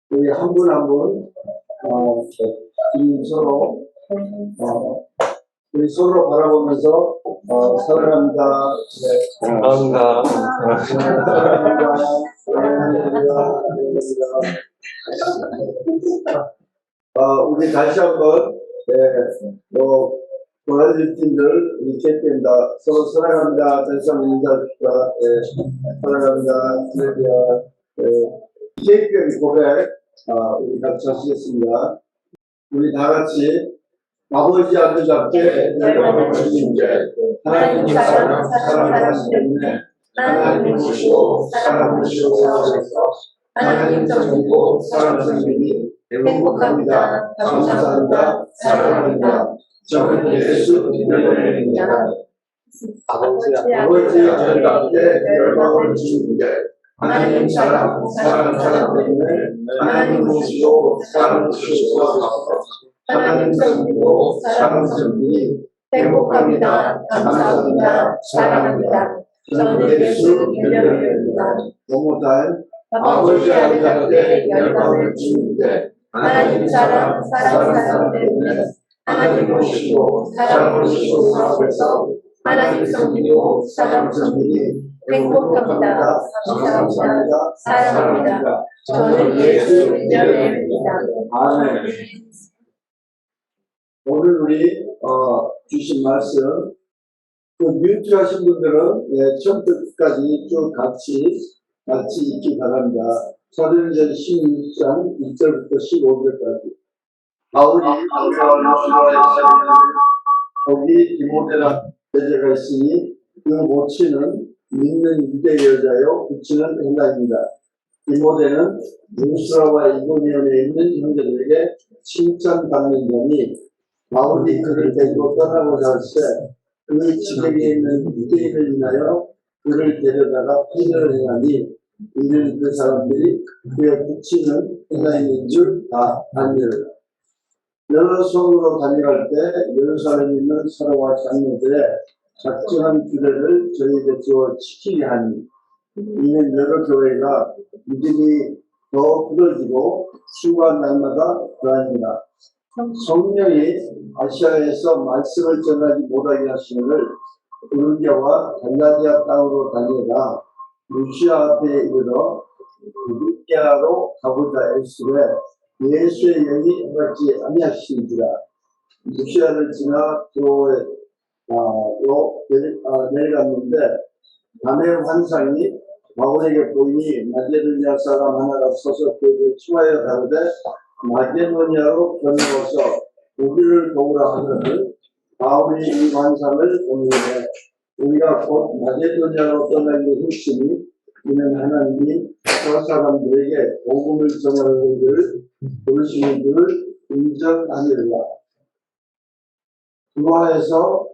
우리 한 분 한 분, 서로, 우리 서로 바라보면서, 사랑합니다. 네. 사랑합니다. 사랑합니다. 사랑합니다. 우리 다시 한번, 보라질 팀들, 우리 캡틴다. 서로 사랑합니다. 다시 한번 인사합시다. 사랑합니다. 캡틴 고백, 우리 같이 하시겠습니다. 우리 다 같이 아버지 아들답게 열방을 주님께 하나님 사랑하시기 때문에 하나님 보시고 사랑을 주시고 사랑하셔서 하나님 정이고 사랑 성님이 행복합니다. 감사합니다. 사랑합니다. 저는 예수 믿습니다. 아버지 아들답게 열방을 주님께 하나님 사랑 때문에 하나님 보시고 사랑을 주시고 하나님 성이고 사랑 성님이 행복합니다. 감사합니다. 사랑합니다. 저는 예수 믿습니다. 너무단 아버지 아들답게 열방을 주님께 하나님 사랑 때문에 하나님 보시고 사랑을 주시고 사랑하셔서 하나님 성이고 사랑 성님이 행복합니다. 감사합니다. 사랑합니다. 저는 예수 믿습니다. 아멘. 오늘 우리 주신 말씀 뮤트 하신 분들은 처음부터 끝까지 쭉 같이 읽기 바랍니다. 사도행전 16장 1절부터 15절까지. 바울이 거기 디모데라 제자가 있으니 그 모친은 믿는 유대 여자요 부친은 헬라입니다. 디모데는 루스라와 이고니온에 있는 형제들에게 칭찬받는 자니 바울이 그를 데리고 떠나고자 할 때 그 지역에 있는 유대인을 인하여 그를 데려다가 폐전을 행하니 이는 그 사람들이 그의 부친은 헬라인인 줄 다 알미르라. 여러 성으로 다녀갈 때 예루살렘에 있는 사도와 장로들의 작정한 규례를 저희에게 주어 지키게 하니 이는 여러 교회가 믿음이 더 굳어지고 수고한 날마다 더합니다. 성령이 아시아에서 말씀을 전하지 못하게 하시는을 브르기아와 갈라디아 땅으로 다니다가 루시아 앞에 이르러 루시아로 가보자 했으되 예수의 영이 허락지 아니하시니라. 루시아를 지나 도로로 내려갔는데 밤의 환상이 바울에게 보이니 마게도니아 사람 하나가 서서 그에게 치하여 가로되 마게도니아로 건너서 우리를 도우라 하거든 바울이 이 환상을 보이되 우리가 곧 마게도니아로 떠나기로 했으니 이는 하나님이 저 사람들에게 복음을 전하는 일을 부르시는 줄을 인정하니라. 두로아에서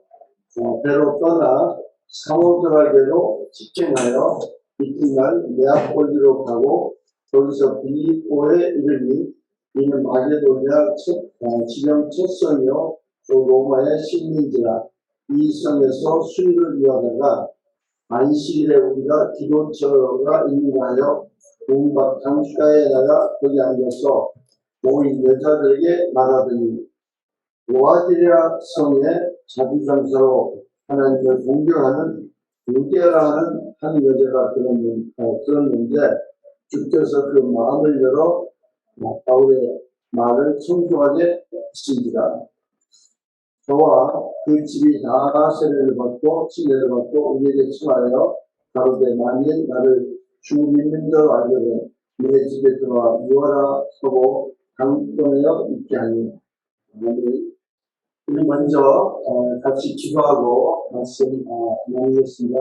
배로 떠나 사모드라게로 직행하여 이튿날 네아폴리로 가고 거기서 빌립보에 이르니 이는 마게도니아 지명 첫 성이요 또 로마의 식민지라. 이 성에서 수리를 위하다가 안식일에 우리가 기도처가 있는가 하여 온갖 강가에 나가 거기 앉아서 모인 여자들에게 말하더니 로아디리아 성의 자주장사로 하나님을 공경하는 루디아라는 한 여자가 들었는데 주께서 그 마음을 열어 바울의 말을 청중하게 하신지라. 저와 그 집이 다 세례를 받고 침례를 받고 우리에게 청하여 가로되 만일 나를 주 믿는 줄 알거든 내 집에 들어와 유하라 하고 강권하여 있게 하니. 우리 먼저 같이 기도하고 말씀 나누겠습니다.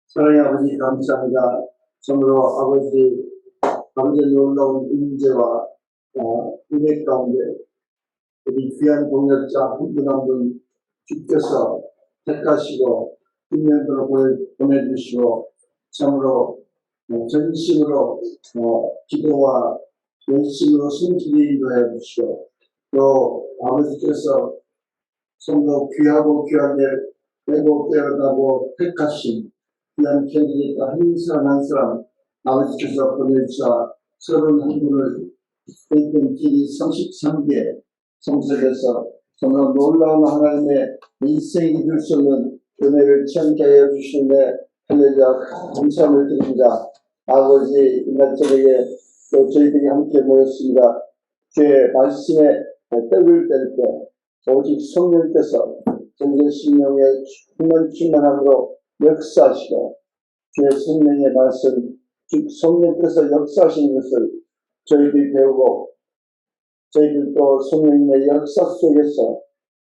사랑의 아버지 감사합니다. 참으로 아버지의 놀라운 인재와 은혜 가운데 우리 귀한 동역자 한 분 한 분 주께서 택하시고 인연으로 보내주시고 참으로 전심으로 기도와 열심으로 섬기게 인도해 주시고 또 아버지께서 성도 귀하고 귀하게 빼고 빼어나고 택하신 귀한 캔디데이트 한 사람 한 사람 아버지께서 보내주사 31분을 길이 33개 성석에서 정말 놀라운 하나님의 일생이 될 수 없는 은혜를 체험케 하여 주시는데 할렐루야 감사함을 드립니다. 아버지 이날 저녁에 또 저희들이 함께 모였습니다. 주의 말씀에 떡을 뗄 때 오직 성령께서 저희의 심령에 충만함으로 역사하시고 주의 성령의 말씀 즉 성령께서 역사하시는 것을 저희들이 배우고 저희들도 성령의 역사 속에서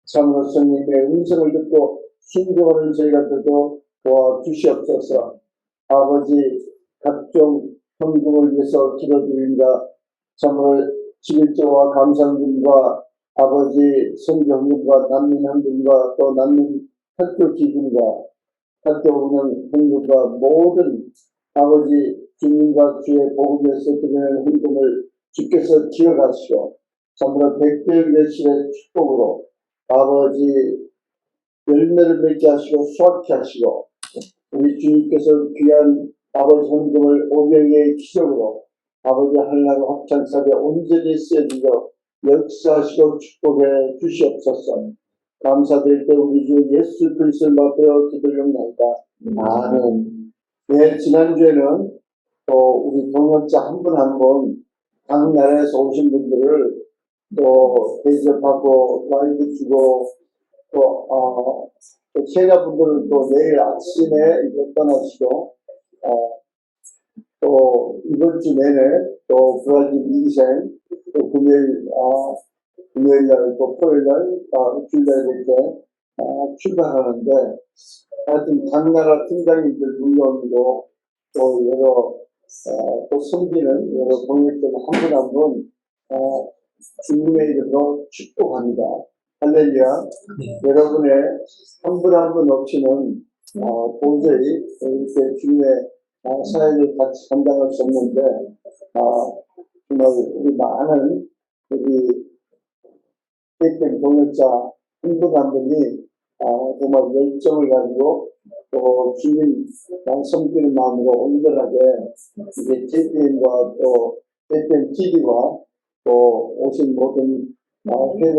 참으로 성령의 음성을 듣고 순종하는 저희가들도 도와주시옵소서. 아버지 각종 헌금을 위해서 기도드립니다. 참으로 11조와 감사헌금과 아버지 선교헌금과 난민헌금과 또 난민 학교기금과 학교 운영 헌금과 모든 아버지 주님과 주의 복음에서 드리는 헌금을 주께서 기억하시고 참으로 백배일의 축복으로 아버지 열매를 맺게 하시고 수확케 하시고 우리 주님께서 귀한 아버지 헌금을 오병의 기적으로 아버지 하나님 합창사에 온전히 쓰여지도록 역사하시고 축복해 주시옵소서. 감사드릴 때 우리 주 예수 그리스도를 받들어 기도합니다. 아멘. 네, 지난주에는 또 우리 동역자 한 분 한 분 각 나라에서 오신 분들을 또 대접하고 와인도 주고 또 세자분들은 또 내일 아침에 이제 떠나시고 또 이번 주 내내 또 브라질 인생 또 금요일 날 또 토요일 날 일주일 날 이렇게 출발하는데 하여튼 각 나라 팀장님들 물론이고 또 여러 또 섬기는 여러 동역자들 한 분 한 분 주님의 이름으로 축복합니다. 할렐루야. 여러분의 한 분 한 분 없이는 도저히 이렇게 주님의 사역을 같이 감당할 수 없는데 정말 우리 많은 우리 객된 동역자 한 분 한 분이 정말 열정을 가지고 또 주님 섬기는 마음으로 온전하게 이제 JPM과 또 JPM TV와 또 오신 모든 해외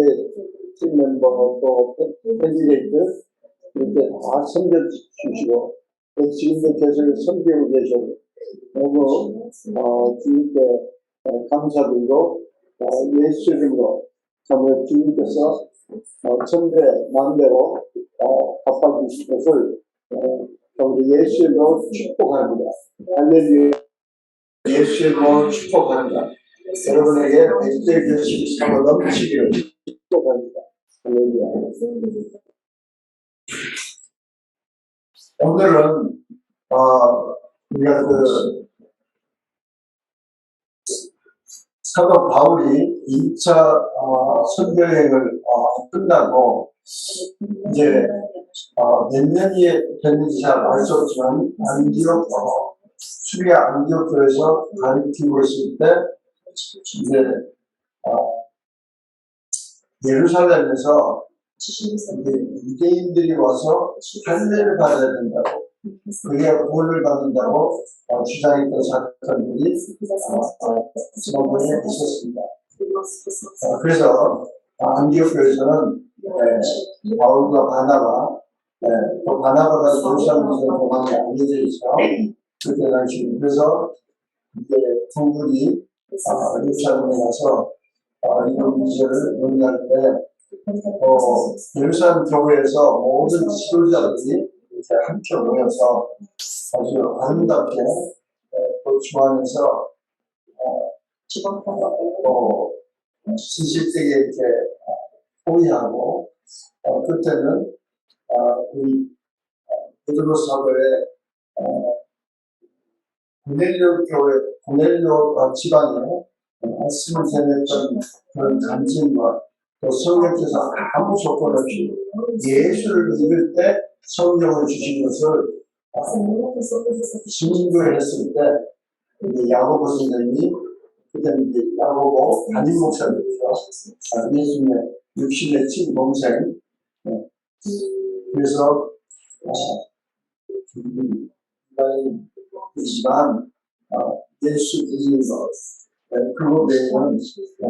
팀 멤버 또 캔디데이트 이렇게 다 섬겨주시고 지금도 계속 섬기고 계셔서 너무 주님께 감사드리고 예수 이름으로 참으로 주님께서 천배 만배로 갚아주실 것을 우리 예수 이름으로 축복합니다. 할렐루야. 예수 이름으로 축복합니다. 여러분에게 백대 교식 상을 넘치기를 축복합니다. 할렐루야. 오늘은 우리가 사도 바울이 2차 선교여행을 끝나고 이제 몇 년이 됐는지 잘 알 수 없지만 안디옥 수리아 안디옥교에서 가르치고 있을 때 이제 예루살렘에서 유대인들이 와서 할례를 받아야 된다고 그래야 구원을 받는다고 주장했던 사건들이 지난번에 있었습니다. 그래서 안디옥교에서는 바울과 바나바 또 바나바가 예루살렘에서 도망이 알려져 있어 그때 당시 그래서 이제 두 분이 예루살렘에 가서 이런 문제를 논의할 때 예루살렘 교회에서 모든 지도자들이 이렇게 함께 모여서 아주 아름답게 주안에서 진실되게 이렇게 호의하고 그때는 우리 베드로 사도의 고넬료 집안에 말씀을 전했던 그런 간증과 또 성령께서 아무 조건 없이 예수를 믿을 때 성령을 주신 것을 증거했을 때 이제 야고보 선생님이 그때는 이제 야고보 담임 목사님이죠. 예수님의 육신의 친동생. 그래서 인간이지만 예수 믿는 것, 그거 외에는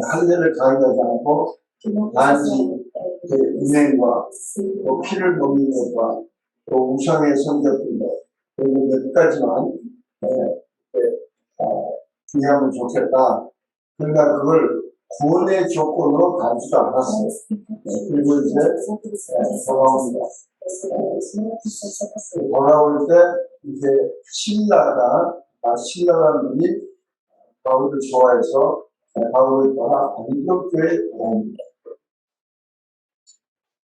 할례를 가해하지 않고 단지 은행과 또 피를 먹는 것과 또 우상에 섬겼던 것, 그리고 몇 가지만 주의하면 좋겠다. 그러니까 그걸 구원의 조건으로 가지도 않았어요. 그리고 이제 돌아옵니다. 돌아올 때 이제 신라가 분이 바울을 좋아해서 바울을 따라 안디옥교에 옵니다.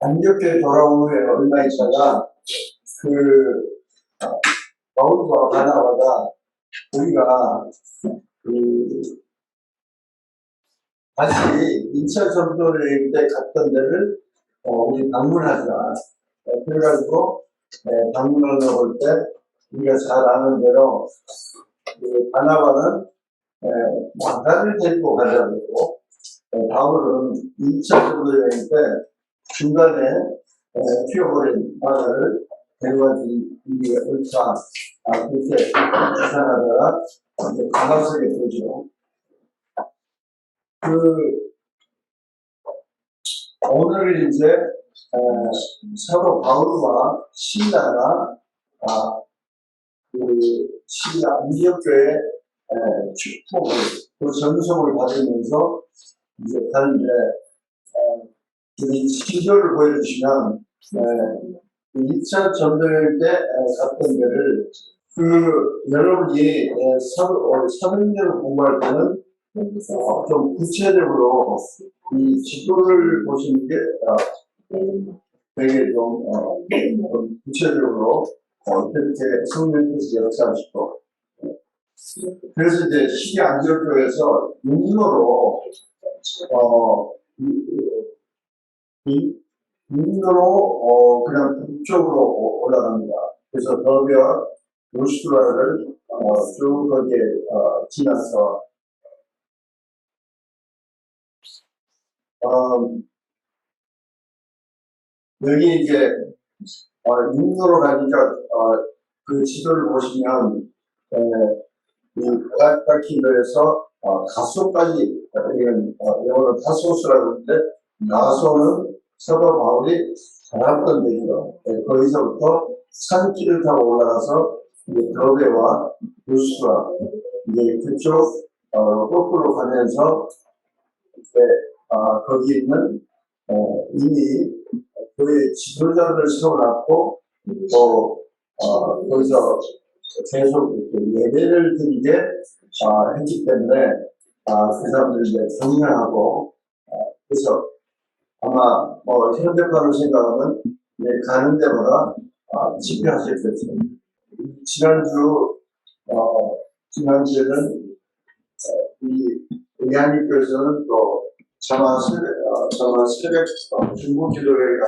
안디옥교에 돌아온 후에 얼마 있다가 바울과 바나바가 우리가 다시 2차 전도여행 때 갔던 데를 우리 방문하자. 그래가지고 방문하러 올 때 우리가 잘 아는 대로 바나바는 마가를 데리고 가자고 바울은 2차 전도여행 때 중간에 튀어버린 마가를 데려가지 이게 옳다. 그렇게 주장하다가 가마석에 되죠. 오늘 이제 사도 바울과 신라가 안디옥교회 축복을 그 전송을 받으면서 이제 가는데 이 시조를 보여주시면 2차 전도여행 때 갔던 데를 여러분이 사도행전을 공부할 때는 좀 구체적으로 이 지도를 보시는 게 되게 좀 구체적으로 어떻게 성령께서 역사하시고 그래서 이제 시기 안디옥교에서 육로로 그냥 북쪽으로 올라갑니다. 그래서 더비와 루스트라를 쭉 거기에 지나서 여기 이제 육로로 가니까 그 지도를 보시면 이 바닷가길에서 다소까지 영어로 다소스라고 하는데 다소는 사도 바울이 살았던 데이요. 거기서부터 산길을 타고 올라가서 이제 더베와 루스트라 이제 그쪽 거꾸로 가면서 이제 거기 있는 이미 그의 지도자를 세워놨고 또 거기서 계속 예배를 드리게 했기 때문에 그 사람들 이제 경영하고 그래서 아마 현대판으로 생각하면 가는 데마다 집회하셨겠죠. 지난주에는 이 의안님께서는 또 자마 새벽 중국 기도회가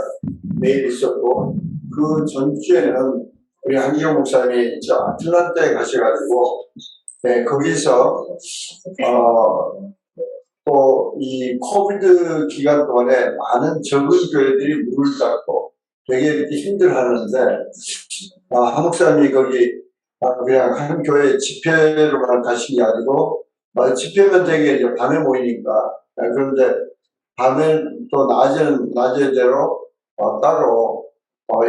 매일 있었고 그 전주에는 우리 한기영 목사님이 저 아틀란타에 가셔가지고 거기서 또 이 코비드 기간 동안에 많은 적은 교회들이 문을 닫고 되게 이렇게 힘들어하는데 한 목사님이 거기 그냥 한 교회 집회로만 가신 게 아니고 집회면 되게 이제 밤에 모이니까 그런데 밤에 또 낮에는 낮에대로 따로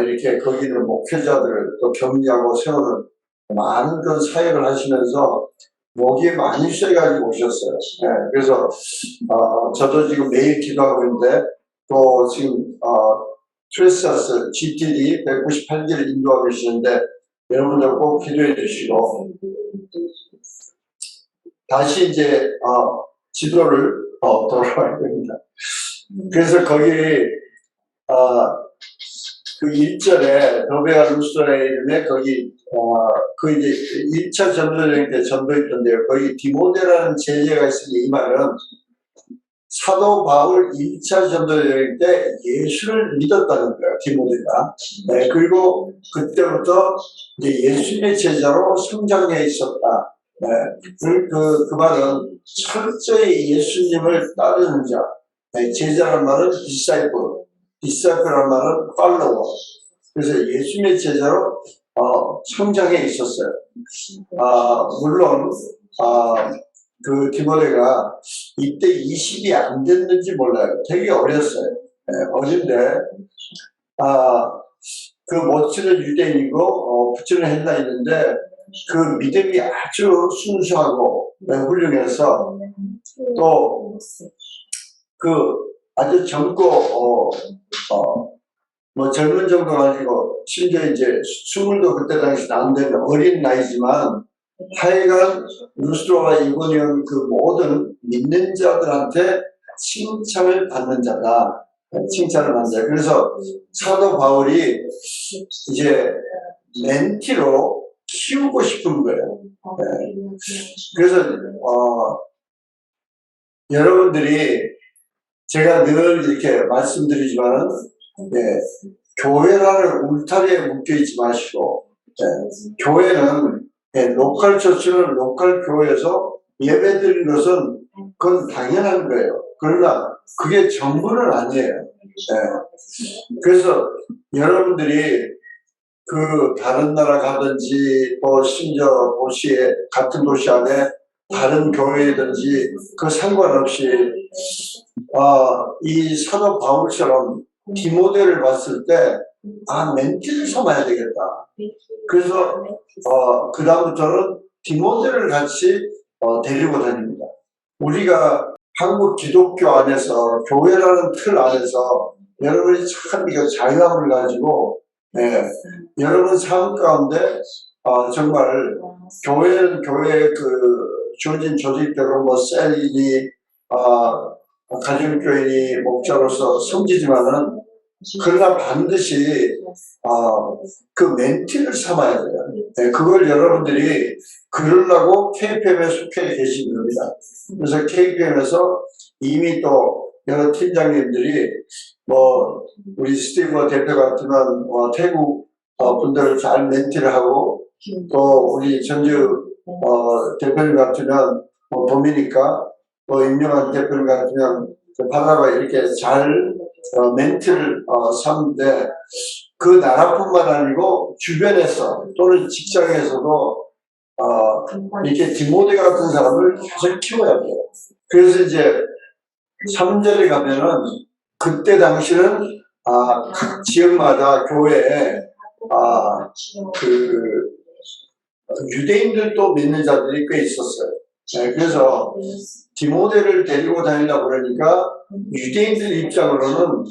이렇게 거기는 목회자들을 또 격리하고 세우는 많은 그런 사역을 하시면서 목이 많이 쇠가지고 오셨어요. 그래서 저도 지금 매일 기도하고 있는데 또 지금 트레스아스 GTD 198개를 인도하고 계시는데 여러분들 꼭 기도해 주시고 다시 이제 지도를 돌아가야 됩니다. 그래서 거기 그 1절에 더베아 루스라에 이름에 거기 그 이제 1차 전도여행 때 전도했던데요. 거기 디모데라는 제자가 있으니 이 말은 사도 바울 1차 전도여행 때 예수를 믿었다는 거예요. 디모데가. 그리고 그때부터 이제 예수님의 제자로 성장해 있었다. 그 말은 철저히 예수님을 따르는 자. 제자란 말은 디사이플. 디사이플란 말은 팔로워. 그래서 예수님의 제자로 성장해 있었어요. 물론 그 디모데가 이때 20이 안 됐는지 몰라요. 되게 어렸어요. 어린데 그 모친은 유대인이고 부친은 헬라인인데 그 믿음이 아주 순수하고 훌륭해서 또 그 아주 젊고 뭐 젊은 정도가 아니고 심지어 이제 스물도 그때 당시 안 되는 어린 나이지만 하여간 루스드로와 이고니온 그 모든 믿는 자들한테 칭찬을 받는 자다. 칭찬을 받는 자. 그래서 사도 바울이 이제 멘티로 키우고 싶은 거예요. 그래서 여러분들이 제가 늘 이렇게 말씀드리지만은 교회라는 울타리에 묶여 있지 마시고 교회는 로컬 처치는 로컬 교회에서 예배 드리는 것은 그건 당연한 거예요. 그러나 그게 전부는 아니에요. 그래서 여러분들이 그 다른 나라 가든지 또 심지어 도시에 같은 도시 안에 다른 교회든지 그 상관없이 이 사도 바울처럼 디모데를 봤을 때 멘티를 삼아야 되겠다. 그래서 그 다음부터는 디모데를 같이 데리고 다닙니다. 우리가 한국 기독교 안에서 교회라는 틀 안에서 여러분이 참 이거 자유함을 가지고 여러분 삶 가운데 정말 교회는 교회의 그 주어진 조직대로 뭐 셀이니 가정교인이 목자로서 섬기지만은 그러나 반드시 그 멘티를 삼아야 돼요. 그걸 여러분들이 그러려고 KPM에 속해 계신 겁니다. 그래서 KPM에서 이미 또 여러 팀장님들이 뭐 우리 스티브 대표 같으면 태국 분들을 잘 멘티를 하고 또 우리 전주 대표님 같으면 도미니카 또 임명한 대표님 같으면 파나마 이렇게 잘 멘트를 삼는데 그 나라뿐만 아니고 주변에서 또는 직장에서도 이렇게 디모데 같은 사람을 계속 키워야 돼요. 그래서 이제 3절에 가면은 그때 당시는 각 지역마다 교회에 그 유대인들도 믿는 자들이 꽤 있었어요. 그래서 디모데를 데리고 다니려고 그러니까 유대인들 입장으로는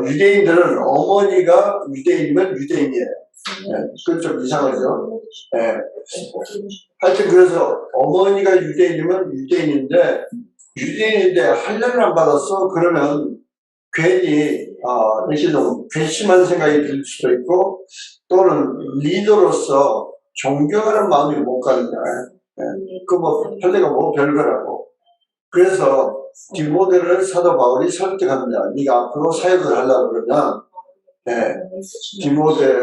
유대인들은 어머니가 유대인이면 유대인이에요. 그건 좀 이상하죠. 하여튼 그래서 어머니가 유대인이면 유대인인데 유대인인데 할례를 안 받았어 그러면 괜히 이렇게 좀 괘씸한 생각이 들 수도 있고 또는 리더로서 존경하는 마음이 못 가는 거야. 그 뭐 할례가 뭐 별거라고. 그래서 디모데를 사도 바울이 설득합니다. 네가 앞으로 사역을 하려고 그러면 디모데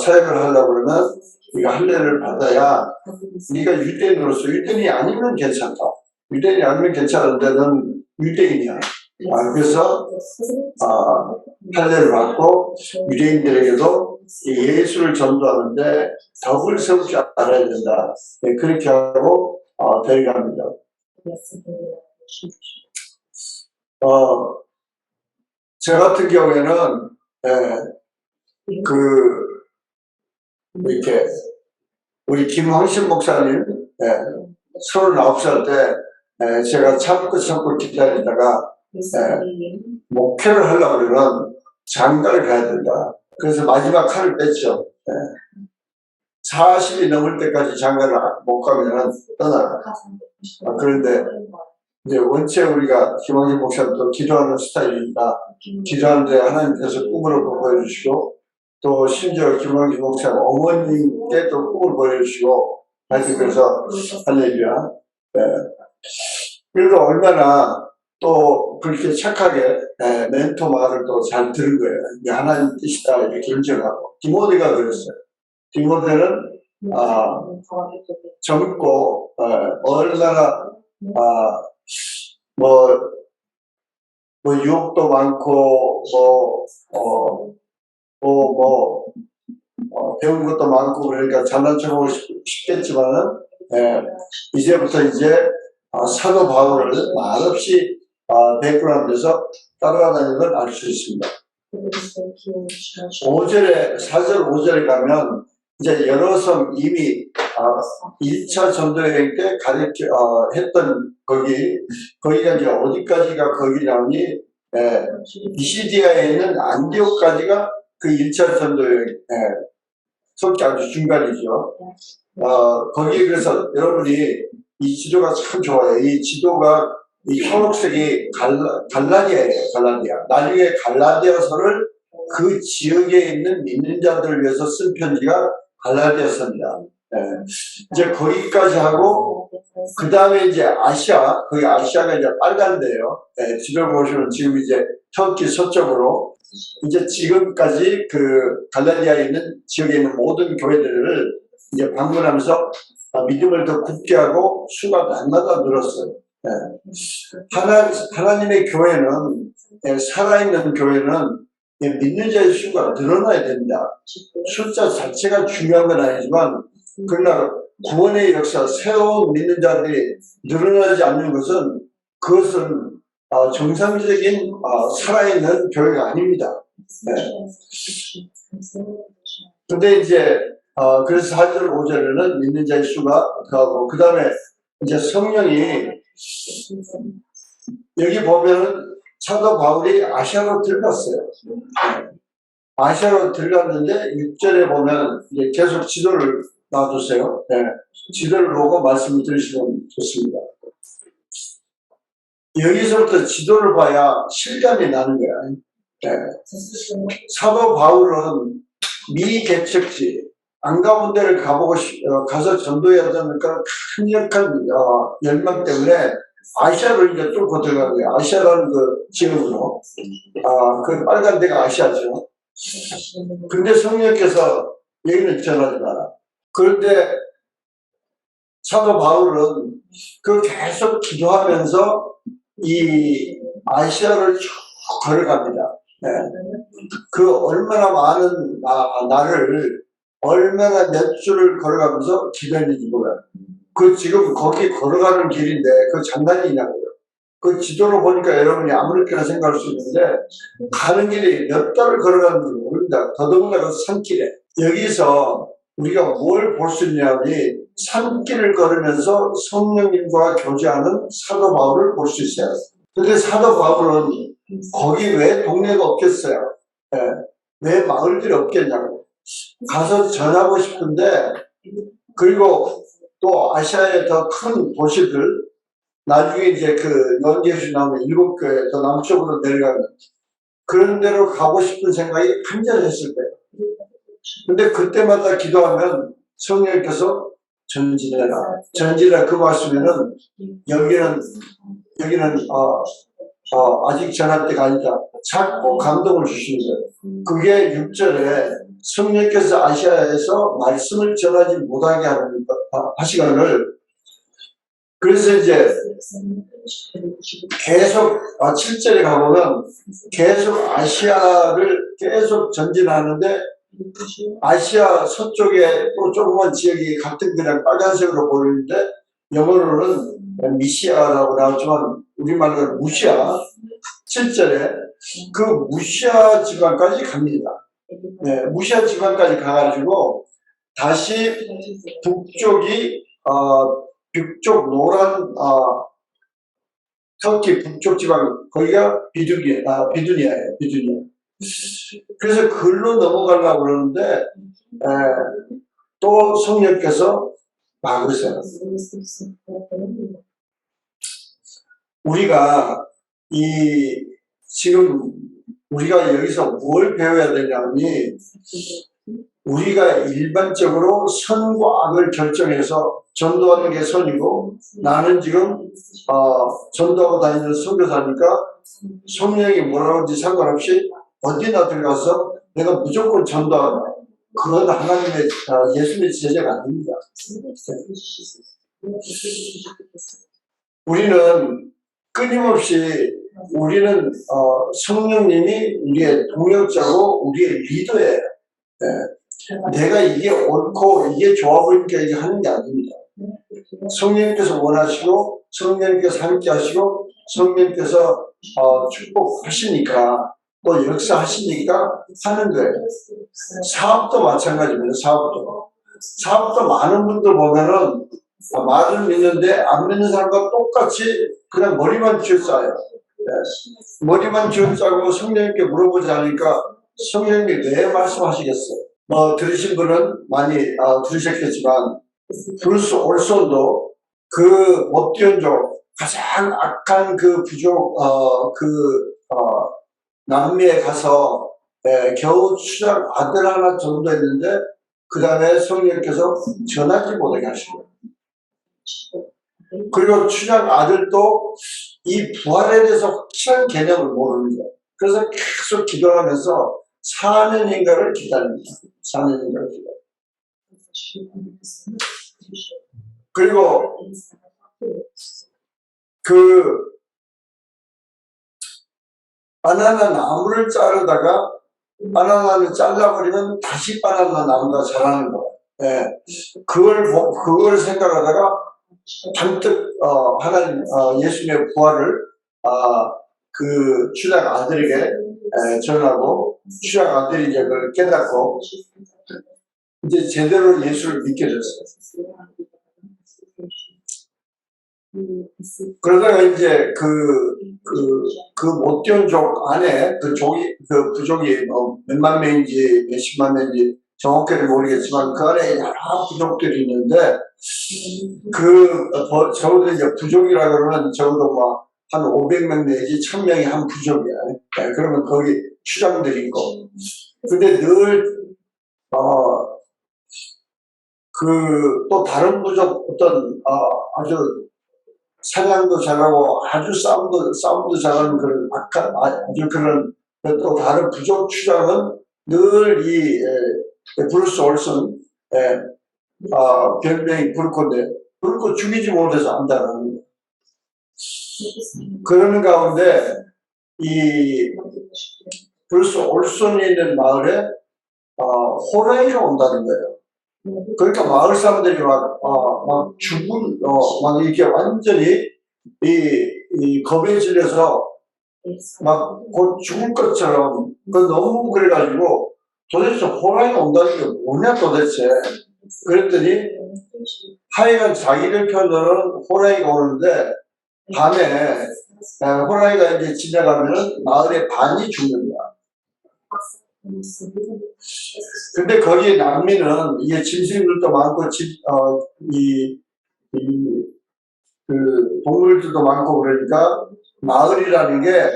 사역을 하려고 그러면 네가 할례를 받아야 네가 유대인으로서 유대인이 아니면 괜찮다. 유대인이 아니면 괜찮은데 넌 유대인이야. 그래서 할례를 받고 유대인들에게도 예수를 전도하는데 덕을 세울 줄 알아야 된다. 그렇게 하고 데려갑니다. 저 같은 경우에는 이렇게 우리 김황신 목사님 39살 때 제가 참고 기다리다가 목회를 하려고 그러면 장가를 가야 된다. 그래서 마지막 칼을 뺐죠. 40이 넘을 때까지 장가를 못 가면 떠나가. 그런데 이제 원체 우리가 김황진 목사님도 기도하는 스타일이니까 기도하는데 하나님께서 꿈으로 보여주시고 또 심지어 김황진 목사님 어머님께 또 꿈을 보여주시고 하여튼 그래서 할렐루야. 그래도 얼마나 또 그렇게 착하게 멘토 말을 또 잘 들은 거예요. 이게 하나님 뜻이다 이렇게 인정하고. 디모데가 그랬어요. 디모데는 젊고 얼마나 뭐 유혹도 많고 배운 것도 많고 그러니까 잘난 척하고 싶겠지만은 이제부터 이제 사도 바울을 말없이 백그라운드에서 따라다니는 걸 알 수 있습니다. 4절 5절에 가면 이제 여러 성 이미 1차 전도여행 때 했던 거기가 이제 어디까지가 거기냐니 비시디아에 있는 안디옥까지가 그 1차 전도여행 속이 아주 중간이죠. 거기 그래서 여러분이 이 지도가 참 좋아요. 이 지도가 이 초록색이 갈라디아예요. 갈라디아. 나중에 갈라디아서를 그 지역에 있는 믿는 자들을 위해서 쓴 편지가 갈라디아서입니다. 이제 거기까지 하고 그 다음에 이제 아시아, 거기 아시아가 이제 빨간데요. 지도를 보시면 지금 이제 터키 서쪽으로 이제 지금까지 그 갈라디아에 있는 지역에 있는 모든 교회들을 이제 방문하면서 믿음을 더 굳게 하고 수가 날마다 늘었어요. 하나님의 교회는 살아있는 교회는 믿는 자의 수가 늘어나야 됩니다. 숫자 자체가 중요한 건 아니지만 그러나 구원의 역사, 새로운 믿는 자들이 늘어나지 않는 것은 그것은 정상적인 살아있는 교회가 아닙니다. 근데 이제 그래서 4절 5절에는 믿는 자의 수가 더하고 그 다음에 이제 성령이 여기 보면은 사도 바울이 아시아로 들어갔어요. 아시아로 들어갔는데 6절에 보면 이제 계속 지도를 놔두세요. 지도를 보고 말씀을 들으시면 좋습니다. 여기서부터 지도를 봐야 실감이 나는 거야. 사도 바울은 미개척지 안 가본 데를 가서 전도해야 되는 그런 강력한 열망 때문에 아시아로 이제 뚫고 들어간 거예요. 아시아라는 그 지역으로. 그 빨간 데가 아시아죠. 근데 성령께서 여기는 전하지 마라. 그런데 사도 바울은 그 계속 기도하면서 이 아시아를 쭉 걸어갑니다. 그 얼마나 많은 나를 얼마나 몇 주를 걸어가면서 기도했는지 몰라요. 그 지금 거기 걸어가는 길인데 그 장난이냐고요. 그 지도로 보니까 여러분이 아무렇게나 생각할 수 있는데 가는 길이 몇 달을 걸어가는지 모릅니다. 더더군다나 그 산길에. 여기서 우리가 뭘 볼 수 있냐면 산길을 걸으면서 성령님과 교제하는 사도 바울을 볼 수 있어요. 근데 사도 바울은 거기 왜 동네가 없겠어요? 왜 마을들이 없겠냐고. 가서 전하고 싶은데 그리고 또 아시아의 더 큰 도시들 나중에 이제 그 연계시 나오면 7교회 더 남쪽으로 내려가면 그런 데로 가고 싶은 생각이 간절했을 거예요. 근데 그때마다 기도하면 성령께서 전진해라. 전진해라 그 말씀에는 여기는 아직 전할 때가 아니다. 자꾸 감동을 주시는 거예요. 그게 6절에 성령께서 아시아에서 말씀을 전하지 못하게 하시거늘 그래서 이제 계속 7절에 가보면 계속 아시아를 계속 전진하는데 아시아 서쪽에 또 조그만 지역이 같은 그냥 빨간색으로 보이는데 영어로는 미시아라고 나오지만 우리말로는 무시아 7절에 그 무시아 지방까지 갑니다. 무시아 지방까지 가가지고 다시 북쪽이 북쪽 노란 터키 북쪽 지방 거기가 비두니아예요. 비두니아. 그래서 글로 넘어가려고 그러는데 또 성령께서 막으세요. 우리가 지금 우리가 여기서 뭘 배워야 되냐면 우리가 일반적으로 선과 악을 결정해서 전도하는 게 선이고 나는 지금 전도하고 다니는 선교사니까 성령이 뭐라고 하는지 상관없이 어디나 들어가서 내가 무조건 전도하라. 그건 하나님의 예수님의 제자가 아닙니다. 우리는 끊임없이 우리는 성령님이 우리의 동역자고 우리의 리더예요. 예. 내가 이게 옳고 이게 좋아 보이니까 이게 하는 게 아닙니다. 성령님께서 원하시고 성령님께서 함께 하시고 성령님께서 축복하시니까 또 역사하시니까 하는 거예요. 사업도 마찬가지입니다. 사업도 많은 분들 보면은 말을 믿는데 안 믿는 사람과 똑같이 그냥 머리만 쥐어짜요. 네. 머리만 쥐어짜고 성령님께 물어보지 않으니까 성령님이 왜 말씀하시겠어요? 들으신 분은 많이 들으셨겠지만 브루스 올손도 그 못디언족 가장 악한 그 부족 남미에 가서 겨우 추장 아들 하나 정도 했는데 그 다음에 성령님께서 전하지 못하게 하시고 그리고 추장 아들도 이 부활에 대해서 확실한 개념을 모르는 거예요. 그래서 계속 기도하면서 4년인가를 기다립니다. 4년인가를 기다립니다. 그리고 그 바나나 나무를 자르다가 바나나를 잘라버리면 다시 바나나 나무가 자라는 거예요. 예. 그걸 생각하다가 잔뜩 하나님 예수님의 부활을 그 추장 아들에게 전하고 추장 아들이 이제 그걸 깨닫고 이제 제대로 예수를 믿게 됐어요. 그러다가 이제 그 못디언족 안에 그 부족이 몇만 명인지 몇십만 명인지 정확하게 모르겠지만 그 안에 여러 부족들이 있는데 적어도 이제 부족이라 그러면 적어도 한 500명 내지 1000명이 한 부족이야. 네, 그러면 거기 추장들이 있고. 근데 늘 또 다른 부족 어떤 아주 사냥도 잘하고 아주 싸움도 잘하는 그런 아주 그런 또 다른 부족 추장은 늘 이 브루스 올슨 별명이 브루코인데 브루코 죽이지 못해서 안다는 거예요. 그러는 가운데 이 브루스 올슨이 있는 마을에 호랑이가 온다는 거예요. 그러니까 마을 사람들이 막 이렇게 완전히 이 겁에 질려서 막 곧 죽을 것처럼 너무 그래가지고 도대체 호랑이가 온다는 게 뭐냐 도대체. 그랬더니 하여간 자기들 편으로는 호랑이가 오는데 밤에 호랑이가 이제 지나가면은 마을의 반이 죽는 거야. 근데 거기 남미는 이게 짐승들도 많고 그 동물들도 많고 그러니까 마을이라는 게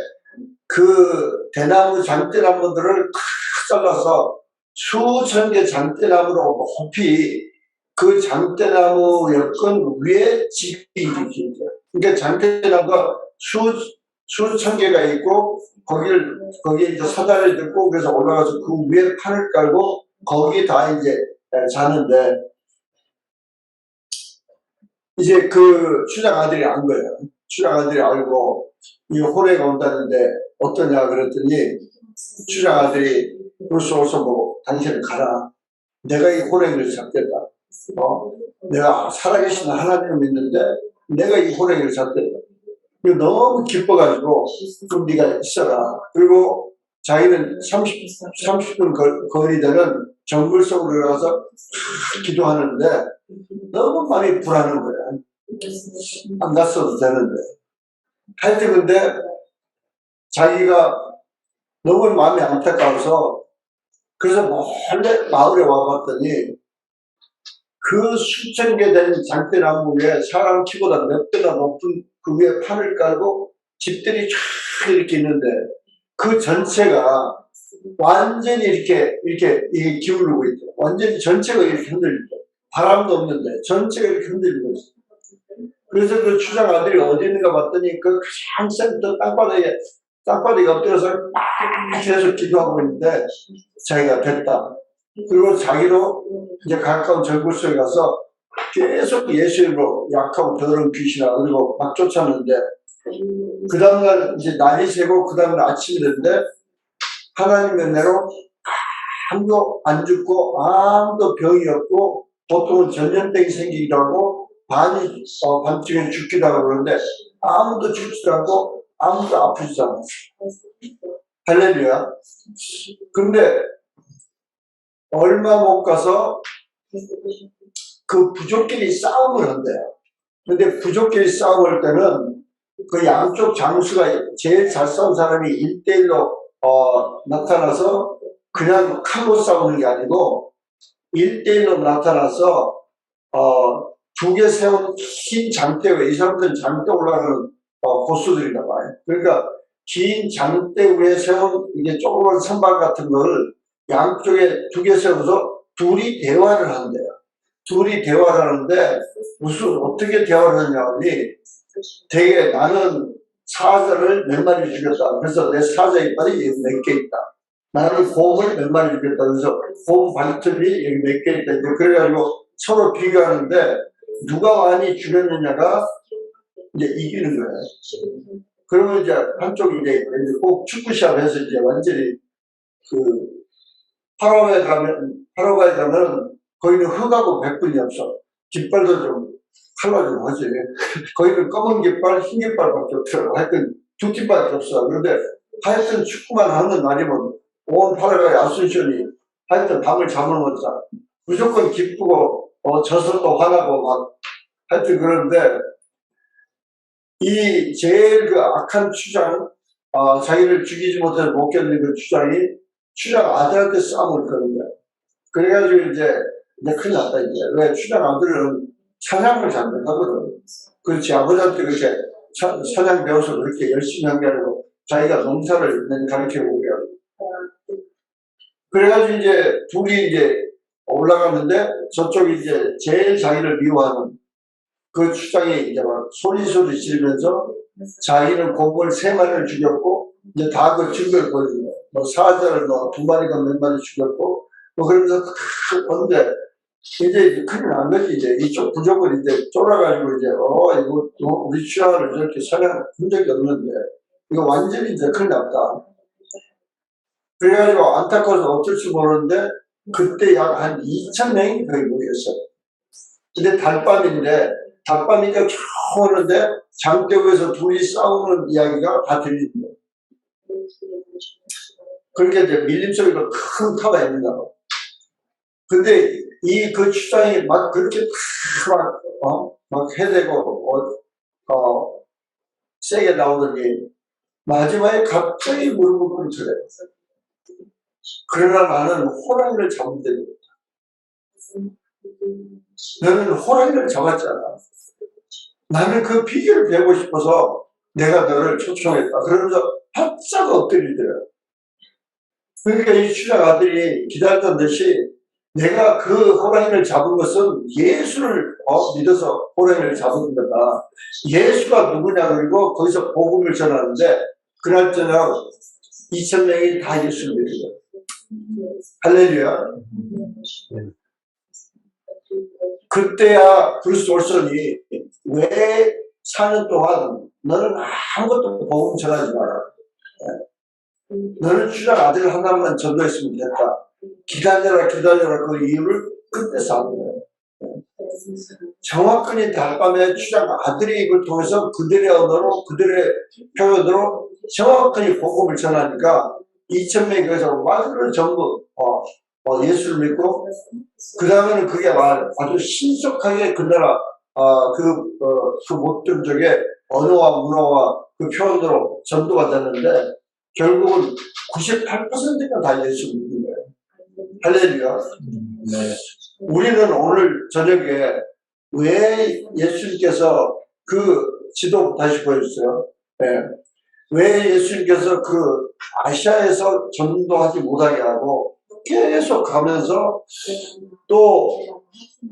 그 대나무 장대나무들을 탁 잘라서 수천 개 장대나무로 높이 그 장대나무 여건 위에 집이 이렇게 있어요. 그러니까 장대나무가 수천 개가 있고 거기에 이제 사다리를 듣고 그래서 올라가서 그 위에 판을 깔고 거기 다 이제 자는데 이제 그 추장 아들이 안 거예요. 추장 아들이 알고 이 호래가 온다는데 어떠냐 그랬더니 추장 아들이 브루스 올슨 보고 당신은 가라. 내가 이 호래를 잡겠다. 내가 살아계신 하나님을 믿는데 내가 이 호래를 잡겠다. 너무 기뻐가지고 그럼 네가 있어라. 그리고 자기는 30분 거리 되는 정글 속으로 들어가서 기도하는데 너무 많이 불하는 거야. 안 갔어도 되는데. 하여튼 근데 자기가 너무 마음이 안타까워서 그래서 몰래 마을에 와봤더니 그 수천 개 된 장대나무 위에 사람 키보다 몇 배나 높은 그 위에 판을 깔고 집들이 쫙 이렇게 있는데 그 전체가 완전히 이렇게 기울고 있죠. 완전히 전체가 이렇게 흔들리죠. 바람도 없는데 전체가 이렇게 흔들리고 있어요. 그래서 그 추장 아들이 어디 있는가 봤더니 그 가장 센터 땅바닥에 엎드려서 막 계속 기도하고 있는데 자기가 됐다. 그리고 자기로 이제 가까운 정글 속에 가서 계속 예수 이름으로 약하고 더러운 귀신아 그리고 막 쫓았는데 그 다음날 이제 날이 새고 그 다음날 아침이 됐는데 하나님 은혜로 아무도 안 죽고 아무도 병이 없고 보통은 전염병이 생기기도 하고 밤중에 죽기도 하고 그러는데 아무도 죽지도 않고 아무도 아프지도 않았어. 할렐루야. 근데 얼마 못 가서 그 부족끼리 싸움을 한대요. 근데 부족끼리 싸움할 때는 그 양쪽 장수가 제일 잘 싸운 사람이 1대1로 나타나서 그냥 칼로 싸우는 게 아니고 1대1로 나타나서 두 개 세운 긴 장대 위에, 이 사람들은 장대 올라가는 고수들이나 봐요. 그러니까 긴 장대 위에 세운 이게 조그만 선반 같은 걸 양쪽에 두 개 세워서 둘이 대화를 한대요. 둘이 대화를 하는데 무슨 어떻게 대화를 하냐니 되게 나는 사자를 몇 마리 죽였다. 그래서 내 사자 이빨이 여기 몇 개 있다. 나는 곰을 몇 마리 죽였다. 그래서 곰 발톱이 여기 몇 개 있다. 그래가지고 서로 비교하는데 누가 많이 죽였느냐가 이제 이기는 거예요. 그러면 이제 한쪽이 이제 꼭 축구 시합에서 이제 완전히 그 파라과이 가면 거기는 흙하고 백분이 없어. 깃발도 좀 칼로 좀 하지. 거기는 검은 깃발, 흰 깃발밖에 없더라고. 하여튼 두 깃발밖에 없어. 그런데 하여튼 축구만 하는 날이면 온 파라과이 아순션이 하여튼 밤을 잠을 못 자. 무조건 기쁘고 져서 또 화나고 막 하여튼 그런데 이 제일 그 악한 추장, 자기를 죽이지 못해서 못 견딘 그 추장 아들한테 싸움을 거는 거야. 그래가지고 이제 큰일 났다 이제. 왜 추장 아들은 사냥을 잘 못하거든. 그렇지 아버지한테 그렇게 사냥 배워서 그렇게 열심히 한 게 아니고 자기가 농사를 가르치고 그래요. 그래가지고 이제 둘이 이제 올라갔는데 저쪽이 이제 제일 자기를 미워하는 그 추장이 이제 막 소리 지르면서 자기는 곰을 3마리를 죽였고 이제 다 그 증거를 보여준 거예요. 뭐 사자를 뭐 2마리가 몇 마리 죽였고 뭐 그러면서 근데 이제 큰일 난 거지. 이제 이쪽 부족을 이제 쫄아가지고 이제 이거 우리 추장을 저렇게 사냥한 적이 없는데 이거 완전히 이제 큰일 났다. 그래가지고 안타까워서 어쩔 줄 모르는데 그때 약 한 2,000명이 거의 모였어요. 근데 달밤이니까 쭉 오는데 장대구에서 둘이 싸우는 이야기가 다 들리는 거예요. 그렇게 이제 밀림 소리가 큰 타가 있는가 봐. 근데 그 추장이 막 그렇게 막 해대고 세게 나오더니 마지막에 갑자기 무릎을 꿇으래. 그러나 나는 호랑이를 잡으면 되겠다. 너는 호랑이를 잡았잖아. 나는 그 비결을 배우고 싶어서 내가 너를 초청했다. 그러면서 바짝 엎드리더래요. 그러니까 이 추장 아들이 기다렸던 듯이 내가 그 호랑이를 잡은 것은 예수를 믿어서 호랑이를 잡은 거다. 예수가 누구냐 그리고 거기서 복음을 전하는데 그날 저녁 2,000명이 다 예수를 믿어요. 할렐루야. 그때야 브루스 올슨이 왜 4년 동안 너는 아무것도 복음 전하지 마라. 너는 추장 아들 하나만 전도했으면 됐다. 기다려라 그 이유를 끝내서 하는 거예요. 정확하게 달밤에 추장 아들의 입을 통해서 그들의 언어로 그들의 표현으로 정확하게 복음을 전하니까 2,000명이 거기서 완전히 전부 예수를 믿고 그 다음에는 그게 아주 신속하게 그 나라 그 모든 쪽에 언어와 문화와 그 표현으로 전도가 되는데 결국은 98%가 다 예수를 믿는 거예요. 할렐루야. 네. 우리는 오늘 저녁에 왜 예수님께서 그 지도 다시 보여주세요. 네. 왜 예수님께서 그 아시아에서 전도하지 못하게 하고 계속 가면서 또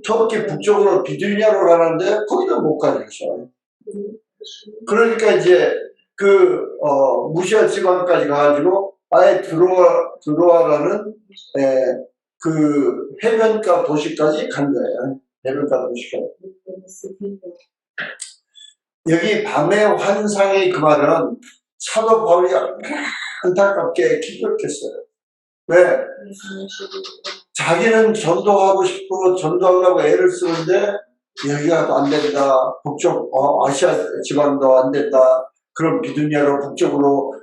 터키 북쪽으로 비두니아로 가는데 거기도 못 가겠어요. 그러니까 이제 무시아 지방까지 가가지고 아예 들어와라는 그 해변가 도시까지 간 거예요. 해변가 도시까지. 여기 밤의 환상의 그 말은 사도 바울이 안타깝게 기록했어요. 왜? 자기는 전도하고 싶고 전도하려고 애를 쓰는데 여기가 안 된다. 북쪽 아시아 지방도 안 된다. 그럼 비두니아로 북쪽으로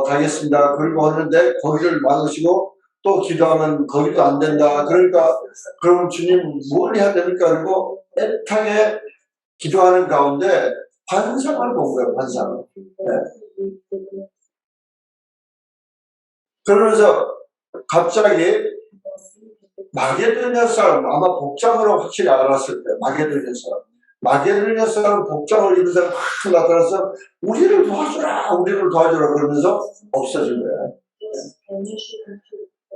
가겠습니다. 그리고 하는데 거기를 막으시고 또 기도하면 거기도 안 된다. 그러니까 그럼 주님 뭘 해야 됩니까? 그리고 애타게 기도하는 가운데 환상을 본 거예요. 환상을. 네. 그러면서 갑자기 마게도냐 사람, 아마 복장으로 확실히 알았을 때, 마게도냐 사람. 마게도냐 사람 복장을 입은 사람 확 나타나서 우리를 도와주라, 우리를 도와주라 그러면서 없어진 거예요.